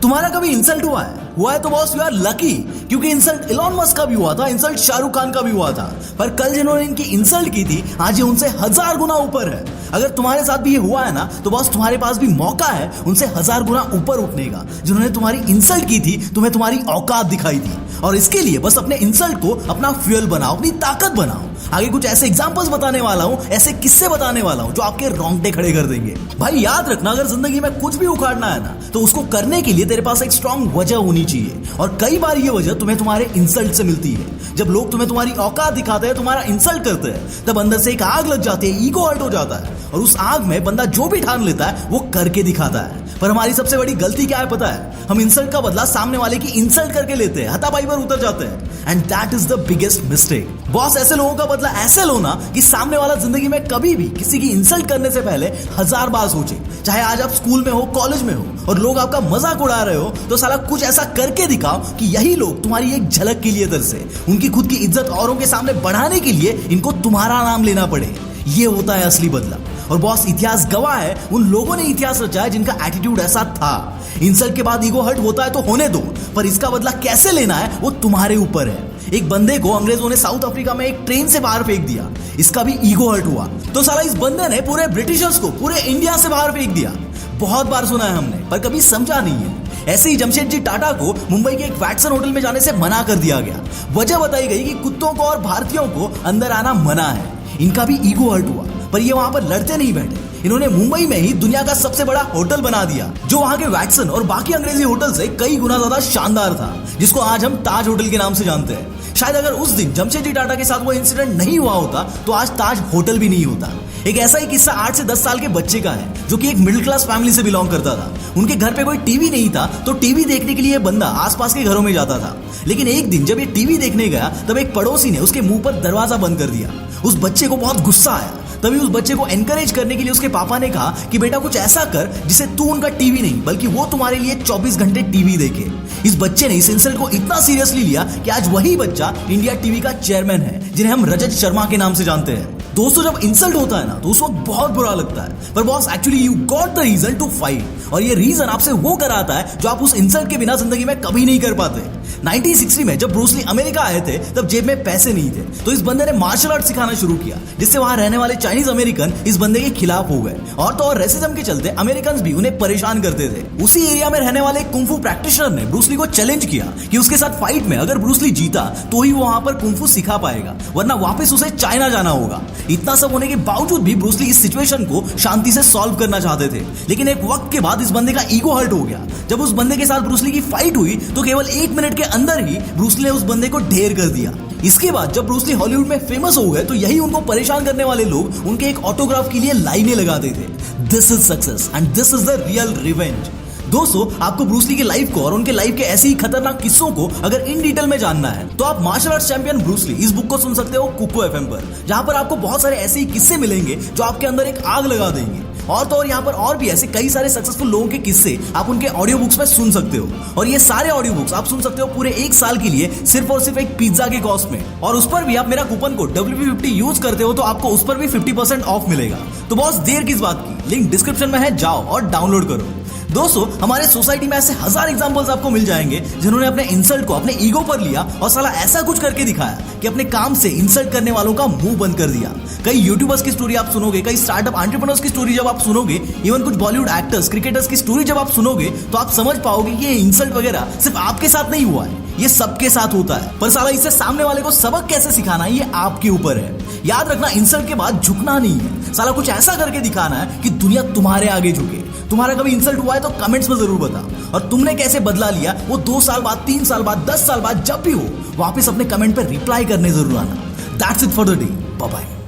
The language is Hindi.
तुम्हारा कभी इंसल्ट हुआ है तो बॉस यू आर लकी, क्योंकि इंसल्ट इलॉन मस्क का भी हुआ था, इंसल्ट शाहरुख खान का भी हुआ था, पर कल जिन्होंने इनकी इंसल्ट की थी आज ये उनसे 1000 गुना ऊपर है। अगर तुम्हारे साथ भी ये हुआ है ना तो बॉस तुम्हारे पास भी मौका है उनसे 1000 गुना ऊपर उठने का। जिन्होंने तुम्हारी इंसल्ट की थी तुम्हें तुम्हारी औकात दिखाई थी, और इसके लिए बस अपने इंसल्ट को अपना फ्यूल बनाओ, अपनी ताकत बनाओ। आगे कुछ ऐसे एग्जांपल्स बताने वाला हूं, ऐसे किस्से बताने वाला हूं जो आपके रोंगटे खड़े कर देंगे। भाई याद रखना, अगर जिंदगी में कुछ भी उखाड़ना है ना तो उसको करने के लिए तेरे पास एक स्ट्रांग वजह होनी चाहिए, और कई बार ये वजह तुम्हें तुम्हारे इंसल्ट से मिलती है। जब लोग तुम्हें तुम्हारी औकात दिखाते हैं, तुम्हारा इंसल्ट करते हैं, तब अंदर से एक आग लग जाती है, ईगो हर्ट हो जाता है, और उस आग में बंदा जो भी ठान लेता है वो करके दिखाता है। पर हमारी सबसे बड़ी गलती क्या है पता है? हम इंसल्ट का बदला सामने वाले की इंसल्ट करके लेते हैं, हाथापाई पर उतर जाते हैं, and that is the biggest mistake. Boss ऐसे लोगों का बदला ऐसे लो ना कि सामने वाला जिंदगी में कभी भी किसी की इंसल्ट करने से पहले 1000 बार सोचे। चाहे आज आप स्कूल में हो, कॉलेज में हो, और लोग आपका मजाक उड़ा रहे हो, तो साला कुछ ऐसा करके दिखाओ कि यही लोग तुम्हारी एक झलक के लिए तरसे, उनकी खुद की इज्जत औरों के सामने बढ़ाने के लिए इनको तुम्हारा नाम लेना पड़े। ये होता है असली बदला। और बॉस इतिहास गवाह है, उन लोगों ने इतिहास रचा है जिनका एटीट्यूड ऐसा था। इंसल्ट के बाद ईगो हर्ट होता है तो होने दो, पर इसका बदला कैसे लेना है वो तुम्हारे ऊपर है। एक बंदे को अंग्रेजों ने साउथ अफ्रीका में एक ट्रेन से बाहर फेंक दिया, इसका भी ईगो हर्ट हुआ, तो साला इस बंदे ने पूरे ब्रिटिशर्स को पूरे इंडिया से बाहर फेंक दिया। बहुत बार सुना है हमने, पर कभी समझा नहीं है। ऐसे ही जमशेदजी टाटा को मुंबई के एक वैटसन होटल में जाने से मना कर दिया गया। वजह बताई गई कि कुत्तों को और भारतीयों को अंदर आना मना है। इनका भी ईगो हर्ट हुआ, पर ये वहां पर लड़ते नहीं बैठे। इन्होंने मुंबई में ही दुनिया का सबसे बड़ा होटल बना दिया, जो वहां के वैटसन और बाकी अंग्रेजी होटल से कई गुना ज्यादा शानदार था, जिसको आज हम ताज होटल के नाम से जानते हैं। शायद अगर उस दिन जमशेदजी टाटा के साथ वो इंसिडेंट नहीं हुआ होता तो आज ताज होटल भी नहीं होता। एक ऐसा ही किस्सा 8 से 10 साल के बच्चे का है, जो कि एक मिडिल क्लास फैमिली से बिलोंग करता था। उनके घर पे कोई टीवी नहीं था, तो टीवी देखने के लिए बंदा आसपास के घरों में जाता था। लेकिन एक दिन जब ये टीवी देखने गया तब एक पड़ोसी ने उसके मुंह पर दरवाजा बंद कर दिया। उस बच्चे को बहुत गुस्सा आया। तभी उस बच्चे को एनकरेज करने के लिए उसके पापा ने कहा कि बेटा कुछ ऐसा कर जिससे तू उनका टीवी नहीं बल्कि वो तुम्हारे लिए 24 घंटे टीवी देखे। इस बच्चे ने इस इंसल्ट को इतना सीरियसली लिया कि आज वही बच्चा इंडिया टीवी का चेयरमैन है, जिन्हें हम रजत शर्मा के नाम से जानते हैं। दोस्तों, जब इंसल्ट होता है ना तो उस वक्त बहुत बुरा लगता है, पर boss actually you got the reason to fight, और ये रीजन आपसे वो कराता है जो आप उस इंसल्ट के बिना जिंदगी में कभी नहीं कर पाते। 1960 में जब ब्रूस ली अमेरिका आए थे तब जेब में पैसे नहीं थे, तो इस बंदे ने मार्शल आर्ट सिखाना शुरू किया, जिससे वहां रहने वाले चाइनीज अमेरिकन इस बंदे के खिलाफ हो गए, और तो और रेसिज्म के चलते अमेरिकन भी उन्हें परेशान करते थे। उसी एरिया में रहने वाले कुंफू प्रैक्टिशनर ने ब्रूस ली को चैलेंज किया कि उसके साथ फाइट में अगर ब्रूस ली जीता तो ही वो वहां पर कुंफू सिखा पाएगा, वरना वापस उसे चाइना जाना होगा। इतना सब होने के बावजूद भी ब्रूस ली इस सिचुएशन को शांति से सॉल्व करना चाहते थे, लेकिन एक वक्त के बाद इस बंदे का ईगो हर्ट हो गया। जब उस बंदे के साथ ब्रूस ली की फाइट हुई तो केवल 1 मिनट के अंदर ही ब्रूस ली ने उस बंदे को ढेर कर दिया। इसके बाद जब ब्रूस ली हॉलीवुड में फेमस हो गए तो यही उनको परेशान करने वाले लोग उनके एक ऑटोग्राफ के लिए लाइनें लगाते थे। This is success and this is the real revenge. दोस्तों, आपको ब्रूस ली की लाइफ को और उनके लाइफ के ऐसे ही खतरनाक किस्सों को अगर इन डिटेल में जानना है तो आप martial arts champion Bruce Lee इस बुक को सुन सकते हो कुको एफएम पर, जहां पर आपको बहुत सारे ऐसे ही किस्से मिलेंगे जो आपके अंदर एक आग लगा देंगे। और तो और यहाँ पर और भी ऐसे कई सारे सक्सेसफुल लोगों के किस्से आप उनके ऑडियो बुक्स में सुन सकते हो, और ये सारे ऑडियो बुक्स आप सुन सकते हो पूरे 1 साल के लिए सिर्फ और सिर्फ एक पिज्जा के कॉस्ट में, और उस पर भी आप मेरा कूपन कोड WP50 यूज करते हो तो आपको उस पर भी 50% ऑफ मिलेगा। तो बॉस देर किस बात की, लिंक डिस्क्रिप्शन में है, जाओ और डाउनलोड करो। दोस्तों, हमारे सोसाइटी में ऐसे 1000 एग्जांपल्स आपको मिल जाएंगे जिन्होंने अपने इंसल्ट को अपने ईगो पर लिया और साला ऐसा कुछ करके दिखाया कि अपने काम से इंसल्ट करने वालों का मुंह बंद कर दिया। कई यूट्यूबर्स की स्टोरी आप सुनोगे, कई स्टार्टअप एंटरप्रेन्योर्स की स्टोरी जब आप सुनोगे, इवन कुछ बॉलीवुड एक्टर्स, क्रिकेटर्स की स्टोरी जब आप सुनोगे तो आप समझ पाओगे ये इंसल्ट वगैरह सिर्फ आपके साथ नहीं हुआ है, ये सबके साथ होता है। पर साला इससे सामने वाले को सबक कैसे सिखाना है ये आपके ऊपर है। याद रखना, इंसल्ट के बाद झुकना नहीं है, साला कुछ ऐसा करके दिखाना है कि दुनिया तुम्हारे आगे झुके। तुम्हारा कभी इंसल्ट हुआ है तो कमेंट्स में जरूर बता, और तुमने कैसे बदला लिया वो 2 साल बाद, 3 साल बाद, 10 साल बाद जब भी हो वापस अपने कमेंट पर रिप्लाई करने जरूर आना। That's it for the day, bye bye.